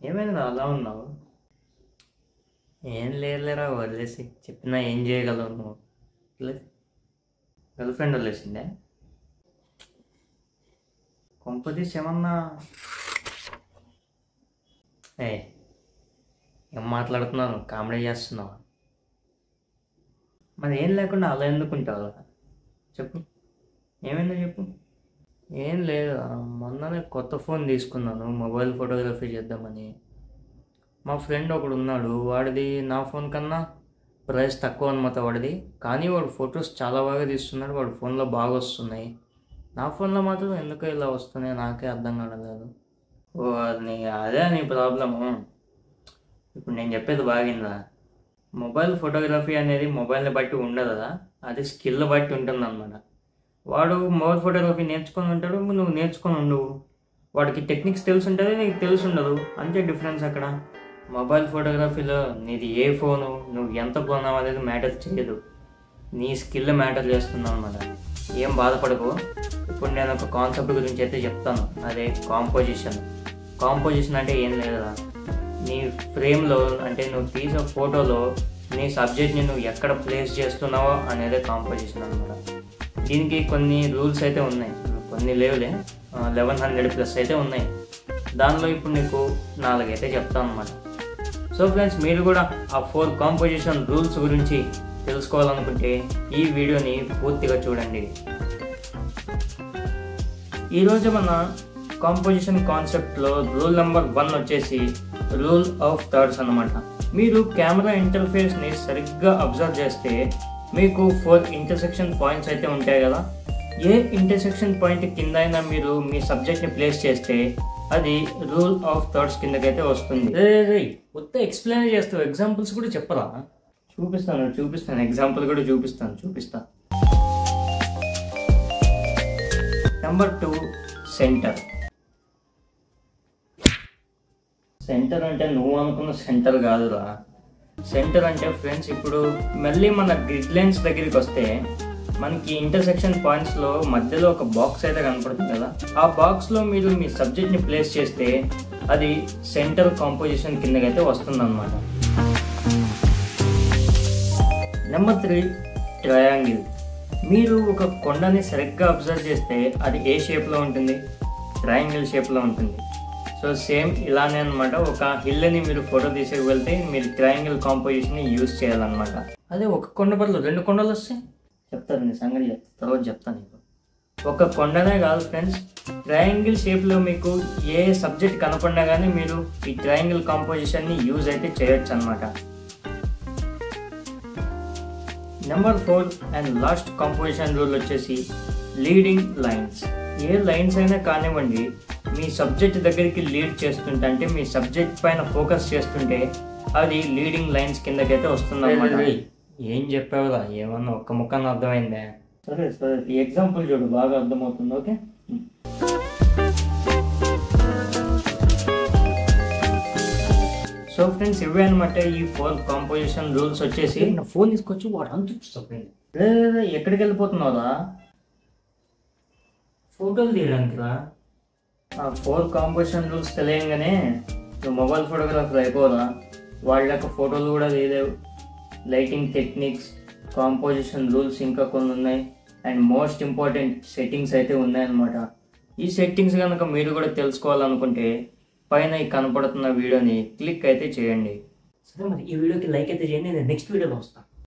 ఏమైంది అలా ఉన్నావు? ఏం లేదులేరా, వదిలేసి. చెప్పినా ఏం చేయగలవు నువ్వు? వదిలేసి. గర్ల్ ఫ్రెండ్ వదిలేసిందే? కొంపదీసి ఏమన్నా? ఏ ఏం మాట్లాడుతున్నాను? కామెడీ చేస్తున్నావు? మరి ఏం లేకుండా అలా ఎందుకుంటావు? చెప్పు, ఏమైందో చెప్పు. ఏం లేదు, మొన్ననే కొత్త ఫోన్ తీసుకున్నాను మొబైల్ ఫోటోగ్రఫీ చేద్దామని. మా ఫ్రెండ్ ఒకడు ఉన్నాడు, వాడిది నా ఫోన్ కన్నా ప్రైస్ తక్కువ అనమాట వాడిది. కానీ వాడు ఫొటోస్ చాలా బాగా తీస్తున్నాడు, వాడి ఫోన్లో బాగా వస్తున్నాయి. నా ఫోన్లో మాత్రం ఎందుకో ఇలా వస్తున్నాయి, నాకే అర్థం కావట్లేదు. ఓ అదే నీ ప్రాబ్లము. ఇప్పుడు నేను చెప్పేది బాగిందా? మొబైల్ ఫోటోగ్రఫీ అనేది మొబైల్ని బట్టి ఉండదు కదా, అది స్కిల్ బట్టి ఉంటుంది అన్నమాట. వాడు మొబైల్ ఫోటోగ్రఫీ నేర్చుకొని ఉంటాడు, నువ్వు నేర్చుకొని ఉండవు. వాడికి టెక్నిక్స్ తెలిసి ఉంటుంది, నీకు తెలిసి ఉండదు, అంతే డిఫరెన్స్ అక్కడ. మొబైల్ ఫోటోగ్రఫీలో నీది ఏ ఫోను, నువ్వు ఎంత కొన్నావు అనేది మ్యాటర్ చేయదు, నీ స్కిల్ మ్యాటర్ చేస్తున్నావు అన్నమాట. ఏం బాధపడకు. ఇప్పుడు నేను ఒక కాన్సెప్ట్ గురించి అయితే చెప్తాను, అదే కాంపోజిషన్. కాంపోజిషన్ అంటే ఏం లేదా, నీ ఫ్రేమ్లో అంటే నువ్వు తీసే ఫోటోలో నీ సబ్జెక్ట్ని నువ్వు ఎక్కడ ప్లేస్ చేస్తున్నావో అనేదే కాంపోజిషన్ అనమాట. దీనికి కొన్ని రూల్స్ అయితే ఉన్నాయి, కొన్ని లేవులే, 1100+ అయితే ఉన్నాయి. దానిలో ఇప్పుడు నీకు 4 అయితే చెప్తాను అనమాట. సో ఫ్రెండ్స్, మీరు కూడా ఆ 4 కాంపోజిషన్ రూల్స్ గురించి తెలుసుకోవాలనుకుంటే ఈ వీడియోని పూర్తిగా చూడండి. ఈరోజు మన కాంపోజిషన్ కాన్సెప్ట్లో రూల్ నెంబర్ 1 వచ్చేసి రూల్ ఆఫ్ థర్డ్స్ అనమాట. మీరు కెమెరా ఇంటర్ఫేస్ని సరిగ్గా అబ్జర్వ్ చేస్తే మీకు 4 ఇంటర్సెక్షన్ పాయింట్స్ అయితే ఉంటాయి కదా. ఏ ఇంటర్సెక్షన్ పాయింట్ కింద అయినా మీరు మీ సబ్జెక్ట్ని ప్లేస్ చేస్తే అది రూల్ ఆఫ్ థర్డ్స్ కిందకైతే వస్తుంది. మొత్తం ఎక్స్ప్లెయిన్ చేస్తావు, ఎగ్జాంపుల్స్ కూడా చెప్పరా? చూపిస్తాను ఎగ్జాంపుల్ కూడా చూపిస్తా. Number 2, centre. సెంటర్ అంటే నువ్వు అనుకున్న సెంటర్ కాదురా. సెంటర్ అంటే ఫ్రెండ్స్, ఇప్పుడు మళ్ళీ మన గ్రిడ్ లైన్స్ దగ్గరికి వస్తే మనకి ఇంటర్సెక్షన్ పాయింట్స్లో మధ్యలో ఒక బాక్స్ అయితే కనపడుతుంది కదా. ఆ బాక్స్లో మీరు మీ సబ్జెక్ట్ని ప్లేస్ చేస్తే అది సెంటర్ కాంపోజిషన్ కిందకైతే వస్తుంది అనమాట. Number 3, triangle. మీరు ఒక కొండని సరిగ్గా అబ్జర్వ్ చేస్తే అది ఏ షేప్లో ఉంటుంది? ట్రయాంగిల్ షేప్లో ఉంటుంది. సో సేమ్ ఇలానే అనమాట. ఒక హిల్ని మీరు ఫోటో తీసేకి వెళ్తే మీరు ట్రయాంగిల్ కాంపోజిషన్ని యూజ్ చేయాలన్నమాట. అదే ఒక కొండ బదులు 2 కొండలు వస్తే చెప్తాను, నీ సంగతి తర్వాత చెప్తాను నీకు. ఒక కొండనే కాదు ఫ్రెండ్స్, ట్రయాంగిల్ షేప్లో మీకు ఏ సబ్జెక్ట్ కనపడినా కానీ మీరు ఈ ట్రయాంగిల్ కాంపోజిషన్ని యూజ్ అయితే చేయొచ్చు అనమాట. Number 4 and last composition rule వచ్చేసి లీడింగ్ లైన్స్. ఏ లైన్స్ అయినా కానివ్వండి, మీ సబ్జెక్ట్ దగ్గరికి లీడ్ చేస్తుంటే అంటే మీ సబ్జెక్ట్ పైన ఫోకస్ చేస్తుంటే అది లీడింగ్ లైన్స్ కిందకైతే వస్తుంది అన్నమాట. ఏం చెప్పావురా, ఏమన్నా ఒక్క ముక్కన అర్థమైందే? సరే ఈ ఎగ్జాంపుల్ చూడు, బాగా అర్థమవుతుంది. ఓకే, సో ఫ్రెండ్స్, ఇవే అనమాట ఈ 4 కాంపోజిషన్ రూల్స్ వచ్చేసి. నా ఫోన్ తీసుకొచ్చి వాడు అంత చూపిస్తాను. ఎక్కడికి వెళ్ళిపోతున్నావురా? ఫోటోలు తీయడానికి రా. ఆ 4 కాంపోజిషన్ రూల్స్ తెలియగానే నువ్వు మొబైల్ ఫోటోగ్రాఫర్ అయిపోదా? వాళ్ళ యొక్క ఫోటోలు కూడా తీయలేవు. లైటింగ్ టెక్నిక్స్, కాంపోజిషన్ రూల్స్ ఇంకా కొన్ని ఉన్నాయి, అండ్ మోస్ట్ ఇంపార్టెంట్ సెట్టింగ్స్ అయితే ఉన్నాయన్నమాట. ఈ సెట్టింగ్స్ కనుక మీరు కూడా తెలుసుకోవాలనుకుంటే పైన ఈ కనపడుతున్న వీడియోని క్లిక్ అయితే చేయండి. సరే, మరి ఈ వీడియోకి లైక్ అయితే చేయండి, నేను నెక్స్ట్ వీడియోలో వస్తాను.